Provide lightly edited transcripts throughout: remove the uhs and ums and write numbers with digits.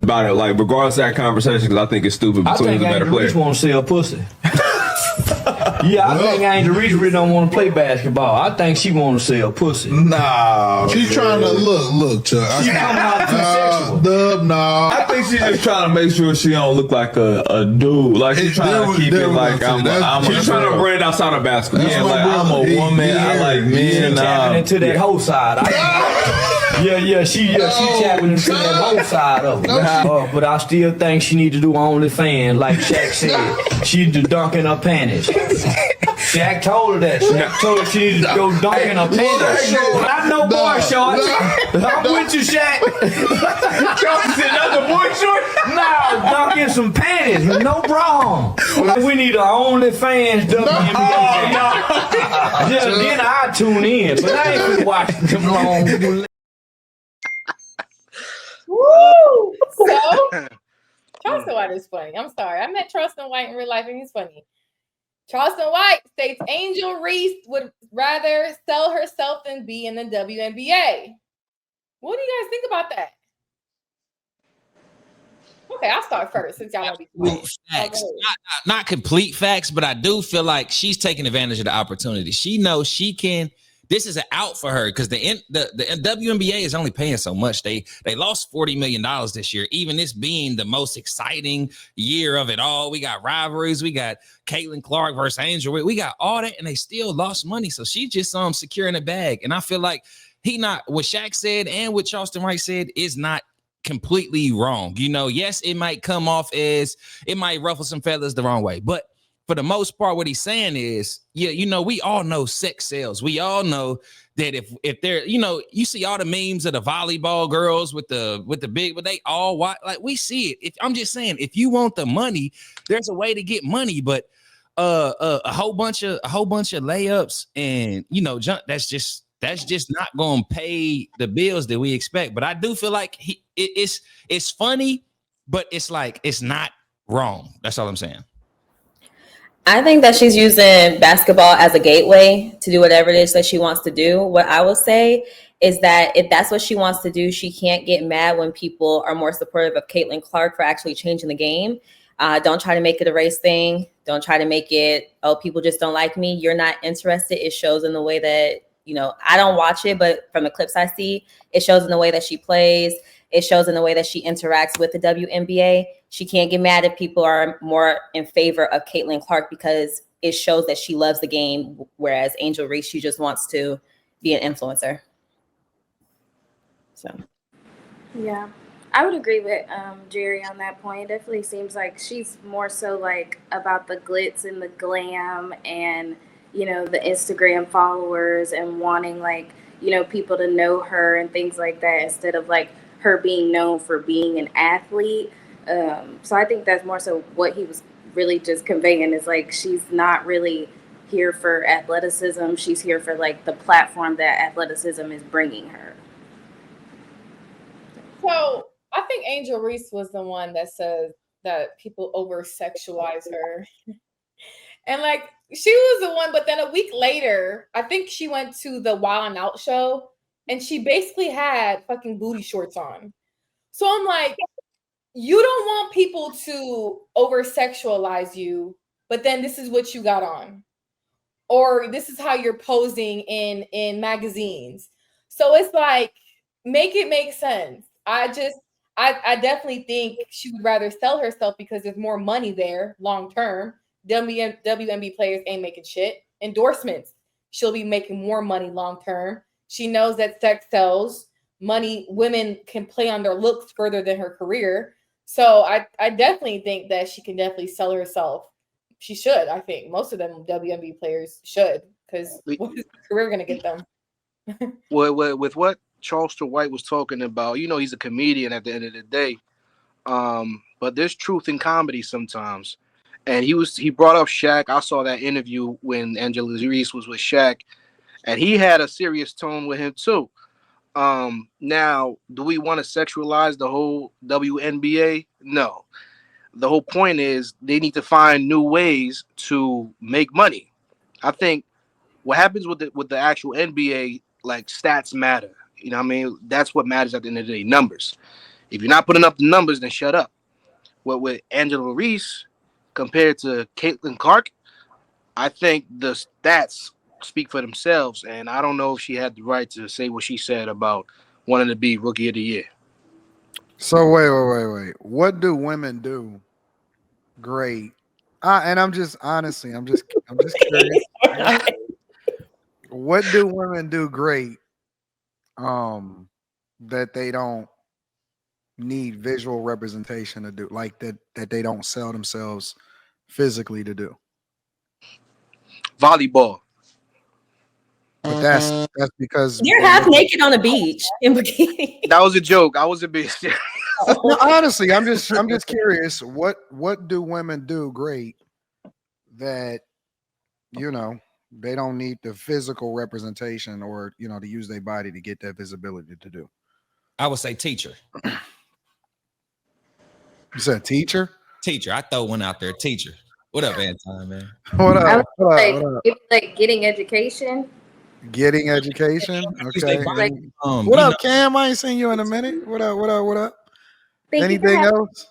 about it, like regardless of that conversation, because I think it's stupid between the better players. I think want to sell pussy. Yeah, I think Angel Reese really don't want to play basketball. I think she want to sell pussy. Nah, she's trying to look, Chuck. She coming out too sexual. Dub, nah. I think she's just trying to make sure she don't look like a dude. Like she's trying to keep it like she's trying to brand outside of basketball. Yeah, like I'm a woman. I like men. Tapping into that whole side. She tapping into that whole side of it. But I still think she need to do OnlyFans, like Shaq said. She need to dunk in her panties. Shaq told her that. Shaq told her she needed to go dunk in her panties. Not no boy shorts. I'm with you, Shaq. Y'all said another boy shorts? No, dunk in some panties with no bra. We need an OnlyFans WNBA. Then I tune in, but I ain't been watching them long. Woo! So, Charleston White is funny. I'm sorry. I met Charleston White in real life and he's funny. Charleston White states Angel Reese would rather sell herself than be in the WNBA. What do you guys think about that? Okay, I'll start first since y'all want to be facts. Not complete facts, but I do feel like she's taking advantage of the opportunity. She knows she can. This is an out for her because the WNBA is only paying so much. They lost $40 million this year, even this being the most exciting year of it all. We got rivalries. We got Caitlin Clark versus Angel. We got all that, and they still lost money. So she just securing a bag. And I feel like what Shaq said and what Charleston White said is not completely wrong. Yes, it might come off as it might ruffle some feathers the wrong way, but for the most part, what he's saying is, we all know sex sells. We all know that if they're, you see all the memes of the volleyball girls with the big, but they all watch, like we see it. I'm just saying, if you want the money, there's a way to get money, but a whole bunch of layups and junk. That's just not going to pay the bills that we expect. But I do feel like it's funny, but it's like it's not wrong. That's all I'm saying. I think that she's using basketball as a gateway to do whatever it is that she wants to do. What I will say is that if that's what she wants to do, she can't get mad when people are more supportive of Caitlin Clark for actually changing the game. Don't try to make it a race thing. Don't try to make it, people just don't like me. You're not interested. It shows in the way that, I don't watch it, but from the clips I see, it shows in the way that she plays. It shows in the way that she interacts with the WNBA. She can't get mad if people are more in favor of Caitlin Clark because it shows that she loves the game, whereas Angel Reese, she just wants to be an influencer. So, yeah, I would agree with Jerry on that point. It definitely seems like she's more so like about the glitz and the glam and, the Instagram followers and wanting like, people to know her and things like that instead of like her being known for being an athlete. So I think that's more so what he was really just conveying is like she's not really here for athleticism. She's here for like the platform that athleticism is bringing her. So I think Angel Reese was the one that said that people over-sexualize her. And like she was the one, but then a week later, I think she went to the Wild 'N Out show and she basically had fucking booty shorts on. So I'm like, you don't want people to over-sexualize you, but then this is what you got on. Or this is how you're posing in magazines. So it's like, make it make sense. I definitely think she would rather sell herself because there's more money there long term. WNBA players ain't making shit. Endorsements, she'll be making more money long term. She knows that sex sells. Money, women can play on their looks further than her career. So I definitely think that she can definitely sell herself. She should, I think. Most of them WNBA players should, because what is the career going to get them? With what Charleston White was talking about, he's a comedian at the end of the day. But there's truth in comedy sometimes. And he brought up Shaq. I saw that interview when Angela Reese was with Shaq, and he had a serious tone with him too. Now, do we want to sexualize the whole WNBA? No. The whole point is they need to find new ways to make money. I think what happens with the actual NBA, like stats matter. You know what I mean? That's what matters at the end of the day, numbers. If you're not putting up the numbers, then shut up. What with Angela Reese compared to Caitlin Clark, I think the stats speak for themselves, and I don't know if she had the right to say what she said about wanting to be Rookie of the Year. So wait. What do women do great? And I'm just curious. What do women do great? That they don't need visual representation to do, like that they don't sell themselves physically to do. Volleyball. But that's because you're half naked on a beach in bikini. That was a joke. I was a bit serious. No, honestly, I'm just curious. What do women do great that they don't need the physical representation or to use their body to get that visibility to do? I would say teacher. You said teacher? Teacher. I throw one out there. Teacher. What up, Anton, man? What up? Like getting education. Getting education. Okay. What up, Cam? I ain't seen you in a minute. What up? Anything else?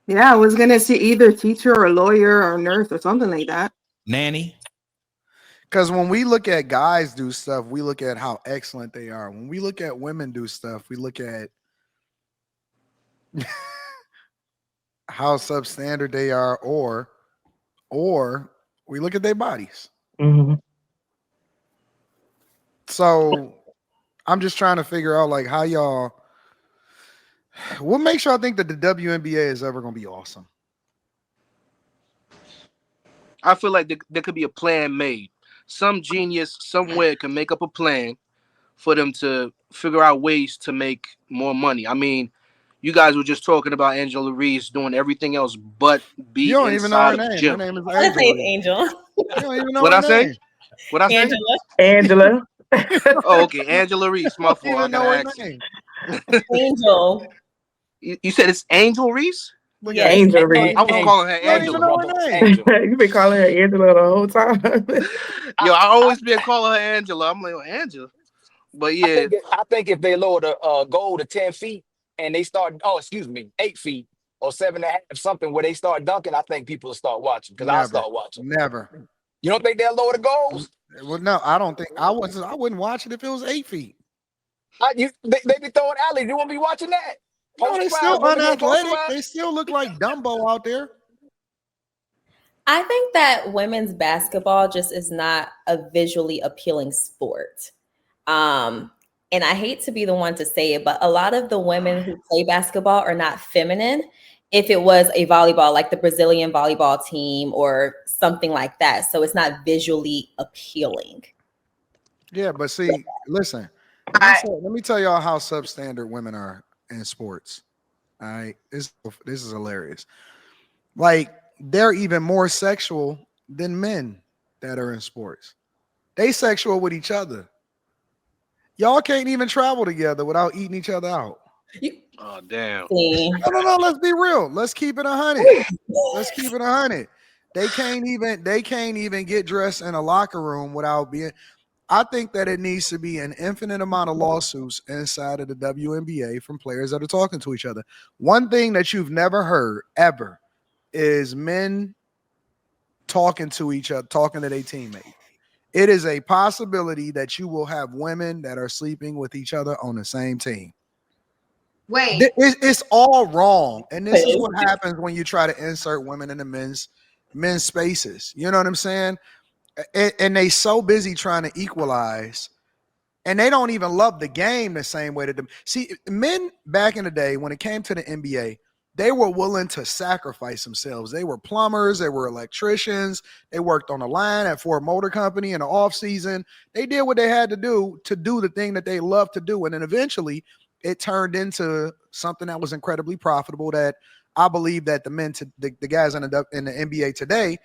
Yeah, I was gonna say either teacher or lawyer or nurse or something like that. Nanny. Because when we look at guys do stuff, we look at how excellent they are. When we look at women do stuff, we look at how substandard they are, or we look at their bodies. Mm-hmm. So I'm just trying to figure out like how y'all. What makes y'all think that the WNBA is ever going to be awesome? I feel like there could be a plan made. Some genius somewhere can make up a plan for them to figure out ways to make more money. I mean, you guys were just talking about Angela Reese doing everything else but be you don't even know her name. Gym. Her name is Angel. You don't even know what her I say? name. What I say? Angela. Oh, okay. Angela Reese. My fault. I gotta ask name. Angel. You said it's Angel Reese? Yeah, Angel Reese. I was calling her Angela. You've been calling her Angela the whole time. Yo, I always been calling her Angela. I'm like, Angela. But yeah. I think if they lower the goal to 10 feet and they start, 8 feet or 7.5, something where they start dunking, I think people will start watching because I'll start watching. Never. You don't think they'll lower the goals? Well, no, I don't think I wouldn't watch it if it was 8 feet. They be throwing alleys. You won't be watching that? No, they still unathletic. They still look like Dumbo out there. I think that women's basketball just is not a visually appealing sport. And I hate to be the one to say it, but a lot of the women who play basketball are not feminine. If it was a volleyball, like the Brazilian volleyball team or something like that. So it's not visually appealing. Yeah, but see, listen, let me tell y'all how substandard women are in sports. All right, this is hilarious. Like, they're even more sexual than men that are in sports. They sexual with each other. Y'all can't even travel together without eating each other out. Oh, damn. No, let's be real. Let's keep it 100. Let's keep it 100. They can't even get dressed in a locker room without being. I think that it needs to be an infinite amount of lawsuits inside of the WNBA from players that are talking to each other. One thing that you've never heard ever is men talking to each other, talking to their teammate. It is a possibility that you will have women that are sleeping with each other on the same team. Wait, it's all wrong, and this is what happens when you try to insert women into men's spaces. You know what I'm saying? And they so busy trying to equalize, and they don't even love the game the same way that them. See, men back in the day when it came to the NBA, they were willing to sacrifice themselves. They were plumbers, they were electricians, they worked on the line at Ford Motor Company in the off season. They did what they had to do the thing that they loved to do, and then eventually it turned into something that was incredibly profitable. That I believe that the guys in the NBA today,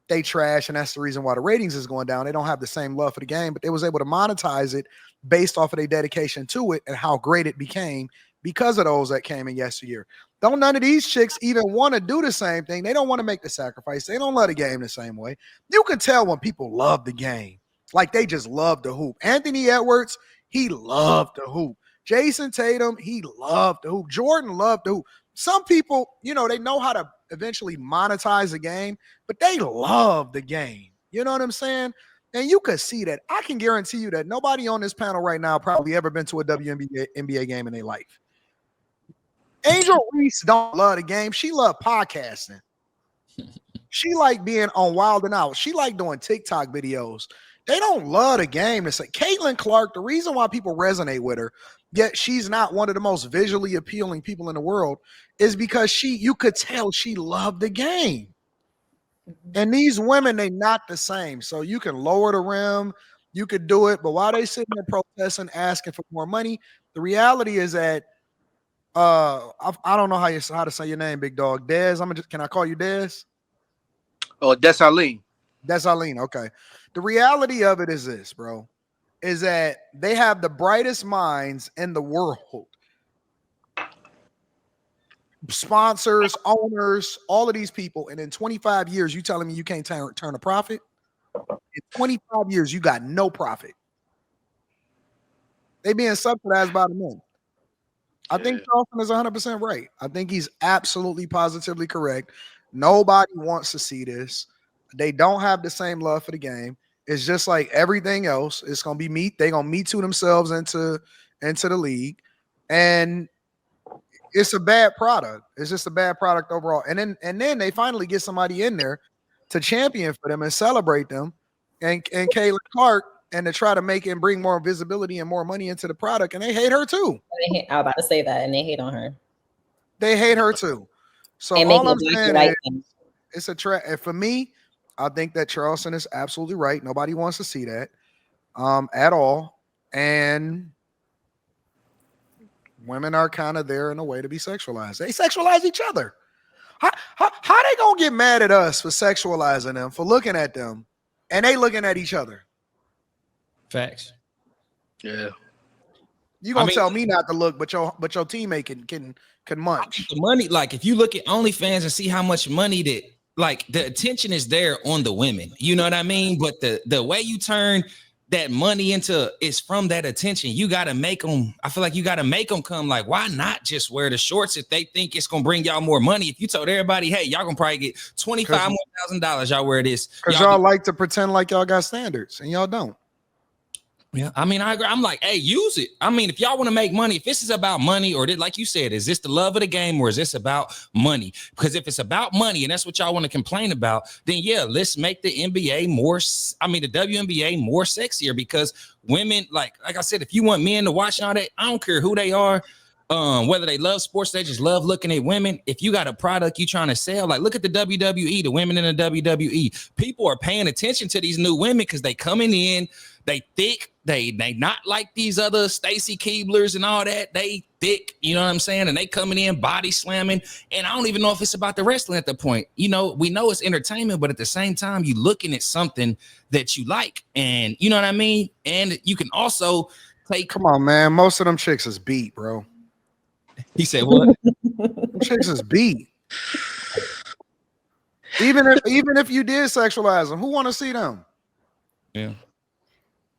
they trash, and that's the reason why the ratings is going down. They don't have the same love for the game, but they was able to monetize it based off of their dedication to it and how great it became because of those that came in yesteryear. Don't none of these chicks even want to do the same thing. They don't want to make the sacrifice. They don't love the game the same way. You can tell when people love the game, like they just love the hoop. Anthony Edwards, he loved the hoop. Jason Tatum, he loved to hoop. Jordan loved to hoop. Some people, you know, they know how to eventually monetize the game, but they love the game. You know what I'm saying? And you could see that. I can guarantee you that nobody on this panel right now probably ever been to a WNBA game in their life. Angel Reese don't love the game. She love podcasting. She like being on Wild and Out. She like doing TikTok videos. They don't love the game. It's like Caitlin Clark, the reason why people resonate with her, yet she's not one of the most visually appealing people in the world, is because you could tell she loved the game. And these women, they not the same. So you can lower the rim, you could do it, but while they sitting there protesting, asking for more money, the reality is that I don't know how to say your name, big dog. Dez, can I call you Dez? Oh, Desaline. Desaline, okay. The reality of it is this, bro, is that they have the brightest minds in the world. Sponsors, owners, all of these people, and in 25 years, you telling me you can't turn a profit? In 25 years, you got no profit. They being subsidized by the men. I think Charleston is 100% right. I think he's absolutely positively correct. Nobody wants to see this. They don't have the same love for the game. It's just like everything else. It's gonna be they're gonna Me Too themselves into the league. And it's a bad product. It's just a bad product overall. And then they finally get somebody in there to champion for them and celebrate them, and Caitlin Clark, and to try to make it and bring more visibility and more money into the product. And they hate her too. I was about to say that, and they hate on her. They hate her too. So all I'm saying is it's a trap. And for me, I think that Charleston is absolutely right. Nobody wants to see that at all. And women are kind of there in a way to be sexualized. They sexualize each other. How they gonna get mad at us for sexualizing them, for looking at them, and they looking at each other? Facts. Yeah. You gonna tell me not to look, but your teammate can munch. The money, like if you look at OnlyFans and see how much money that, like, the attention is there on the women. You know what I mean? But the way you turn that money into is from that attention. You got to make them. I feel like you got to make them come. Like, why not just wear the shorts if they think it's gonna bring y'all more money? If you told everybody, hey, y'all gonna probably get $25,000, y'all wear this. Because y'all like to pretend like y'all got standards and y'all don't. Yeah, I mean, I agree. I'm like, hey, use it. I mean, if y'all want to make money, if this is about money, or like you said, is this the love of the game, or is this about money? Because if it's about money and that's what y'all want to complain about, then yeah, let's make the NBA the WNBA more sexier, because women, like I said, if you want men to watch all that, I don't care who they are, whether they love sports, they just love looking at women. If you got a product you trying to sell, like look at the WWE, the women in the WWE, people are paying attention to these new women because they coming in, they thick, they not like these other Stacy Keeblers and all that. They thick, you know what I'm saying? And they coming in body slamming. And I don't even know if it's about the wrestling at the point. You know, we know it's entertainment, but at the same time, you looking at something that you like, and you know what I mean? And you can also take. Come on, man. Most of them chicks is beat, bro. He said what? Them chicks is beat. Even if you did sexualize them, who want to see them? Yeah.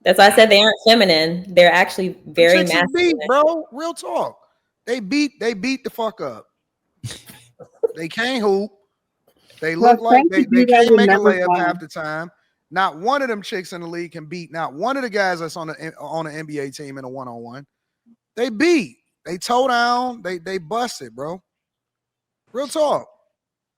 That's why I said they aren't feminine. They're actually very masculine. Beat, bro. Real talk. They beat the fuck up. They can't hoop. They look like they can't make a layup half the time. Not one of them chicks in the league can beat not one of the guys that's on an NBA team in a one-on-one. They beat. They toe down. They busted, bro. Real talk.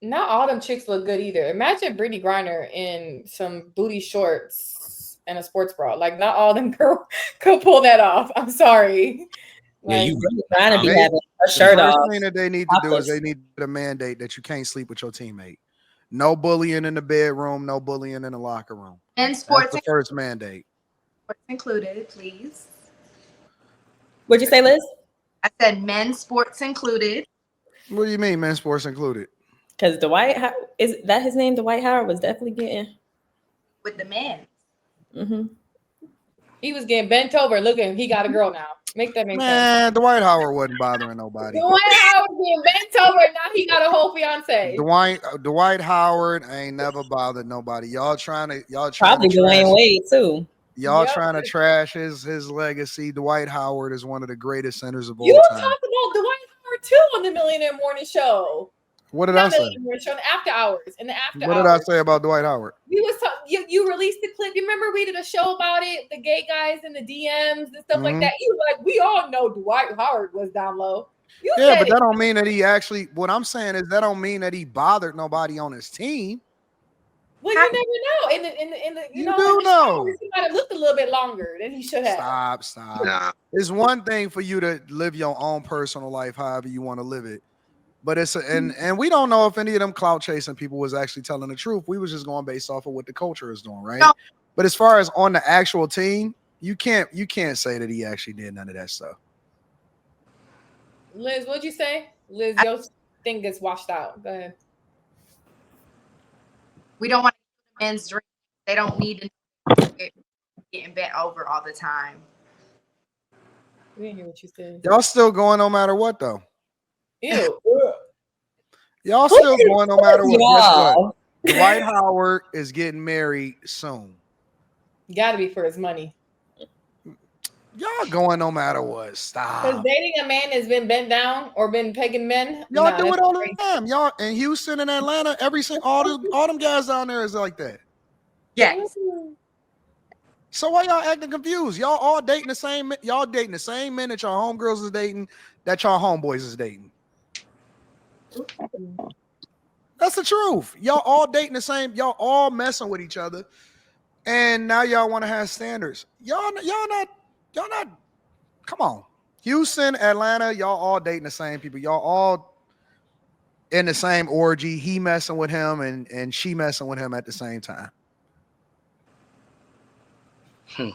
Not all them chicks look good either. Imagine Brittany Griner in some booty shorts and a sports bra. Like, not all them girls could pull that off. I'm sorry. Yeah, like, you trying to be having a shirt off. The first thing that they need to do is they need to mandate that you can't sleep with your teammate. No bullying in the bedroom. No bullying in the locker room. And sports. That's the first mandate. Sports included, please. What'd you say, Liz? I said men's sports included. What do you mean, men's sports included? Because is that his name? Dwight Howard was definitely getting with the men. Mm-hmm. He was getting bent over. Look at him. He got a girl now. Make that make sense. Man, Dwight Howard wasn't bothering nobody. Dwight Howard getting bent over. Now he got a whole fiance. Dwight Howard ain't never bothered nobody. Y'all trying probably to Dwayne Wade too. Y'all trying to trash his legacy. Dwight Howard is one of the greatest centers of all You time. talked about Dwight Howard too on the Millionaire Morning Show. What did I say? Morning Show, in the after hours. In the after What hours. did I say about Dwight Howard? We was you released the clip. You remember we did a show about it, the gay guys in the DMs and stuff like that. You were like, we all know Dwight Howard was down low. Yeah, but that don't mean that he actually. What I'm saying is that don't mean that he bothered nobody on his team. Well, you never know. In the you do know. He might have looked a little bit longer than he should have. Stop. Nah. It's one thing for you to live your own personal life, however you want to live it. But and we don't know if any of them clout chasing people was actually telling the truth. We was just going based off of what the culture is doing, right? No. But as far as on the actual team, you can't say that he actually did none of that stuff. Liz, what'd you say? Liz, your thing gets washed out. Go ahead. We don't want to men's drink. They don't need to getting bent over all the time. We didn't hear what you said. Y'all still going no matter what, though. Ew. Y'all still going no matter what. Guess what? Dwight Howard is getting married soon. Got to be for his money. Y'all going no matter what. Stop. Because dating a man has been bent down or been pegging men. Y'all do it all the time. Y'all in Houston and Atlanta, all them guys down there is like that. Yes. So why y'all acting confused? Y'all all dating the same. Y'all dating the same men that y'all homegirls is dating, that y'all homeboys is dating. That's the truth. Y'all all dating the same. Y'all all messing with each other, and now y'all want to have standards. Y'all not. Come on, Houston, Atlanta. Y'all all dating the same people. Y'all all in the same orgy. He messing with him, and she messing with him at the same time. Look,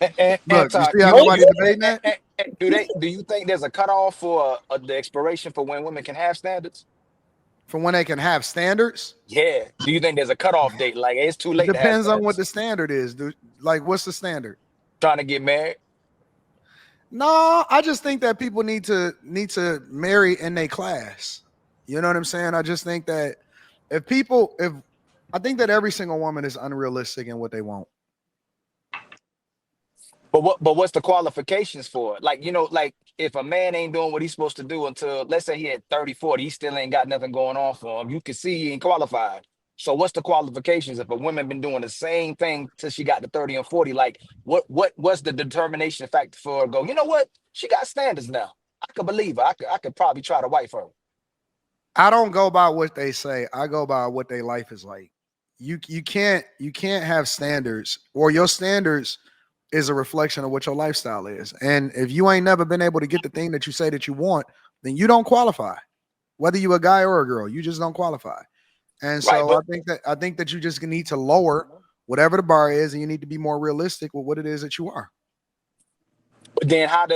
you see how nobody debating that? Do you think there's a cutoff for the expiration for when women can have standards? For when they can have standards? Yeah. Do you think there's a cutoff date? Like it's too late. Depends on what the standard is. Like, what's the standard? Trying to get married? No, I just think that people need to marry in their class. You know what I'm saying? I just think that I think that every single woman is unrealistic in what they want. But what's the qualifications for it? Like, like if a man ain't doing what he's supposed to do until, let's say he at 30, 40, he still ain't got nothing going on for him. You can see he ain't qualified. So what's the qualifications if a woman been doing the same thing till she got to 30 and 40? Like what's the determination factor for her to go, you know what? She got standards now. I could believe her. I could probably try to wife her. I don't go by what they say. I go by what their life is like. You can't have standards, or your standards is a reflection of what your lifestyle is. And if you ain't never been able to get the thing that you say that you want, then you don't qualify. Whether you a guy or a girl, you just don't qualify. And so I think that you just need to lower whatever the bar is, and you need to be more realistic with what it is that you are. But then how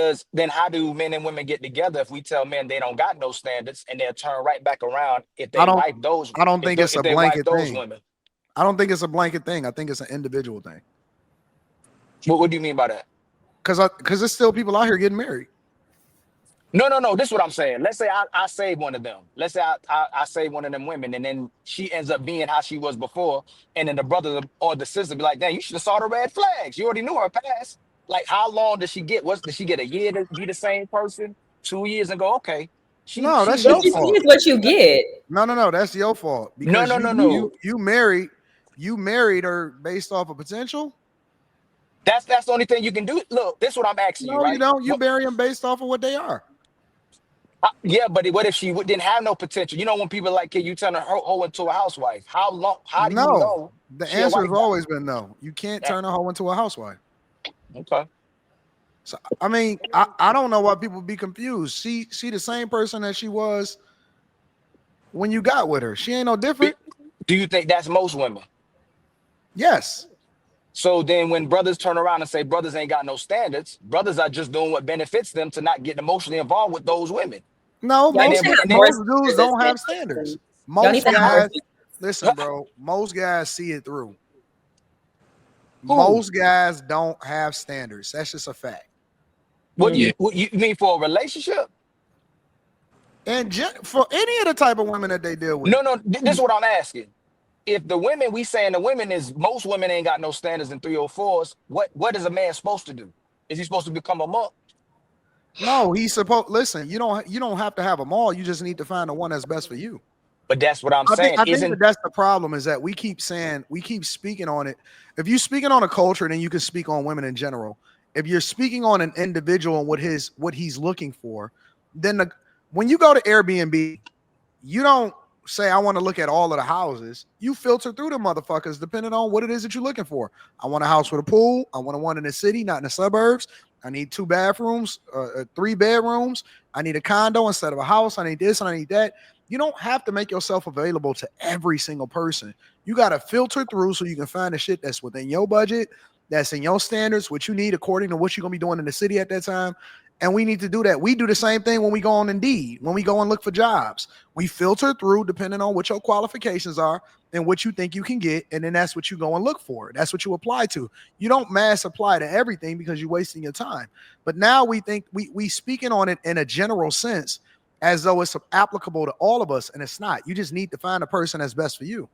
do men and women get together if we tell men they don't got no standards, and they'll turn right back around if they wife those? I don't think it's a blanket thing. Women. I don't think it's a blanket thing. I think it's an individual thing. What do you mean by that? Because there's still people out here getting married. No. This is what I'm saying. Let's say I save one of them. Let's say I save one of them women, and then she ends up being how she was before, and then the brother or the sister be like, "Damn, you should have saw the red flags. You already knew her past." Like, how long does she get? Did she get a year to be the same person? 2 years and go, okay. That's your fault. It's what you get. No, that's your fault. Because No. You married her based off of potential. That's the only thing you can do. Look, this is what I'm asking you, right? You don't. You marry them based off of what they are. Yeah, but what if she didn't have no potential? You know, when people like, can you turn her into a housewife? How do you know? The answer has always been no. You can't turn a hoe into a housewife. Okay. So I mean, I don't know why people be confused. She the same person that she was when you got with her. She ain't no different. Do you think that's most women? Yes. So then when brothers turn around and say brothers ain't got no standards, brothers are just doing what benefits them to not get emotionally involved with those women. No, most dudes don't have standards. Most guys, listen, bro, most guys see it through. Most guys don't have standards. That's just a fact. What you mean for a relationship? And for any of the type of women that they deal with. No, this is what I'm asking. if the women we saying the women is most women ain't got no standards in 304s, what is a man supposed to do? Is he supposed to become a monk? No, he's supposed. Listen, you don't have to have them all. You just need to find the one that's best for you. But that's what I'm saying. I think that that's the problem is that we keep speaking on it. If you're speaking on a culture, then you can speak on women in general. If you're speaking on an individual and what he's looking for, then when you go to Airbnb, you don't say, I want to look at all of the houses. You filter through the motherfuckers depending on what it is that you're looking for. I want a house with a pool. I want one in the city, not in the suburbs. I need 2 bathrooms, 3 bedrooms. I need a condo instead of a house. I need this and I need that. You don't have to make yourself available to every single person. You got to filter through so you can find the shit that's within your budget, that's in your standards, what you need according to what you're going to be doing in the city at that time. And we need to do that. We do the same thing when we go on Indeed, when we go and look for jobs. We filter through depending on what your qualifications are and what you think you can get. And then that's what you go and look for. That's what you apply to. You don't mass apply to everything because you're wasting your time. But now we think we speaking on it in a general sense as though it's applicable to all of us. And it's not. You just need to find a person that's best for you.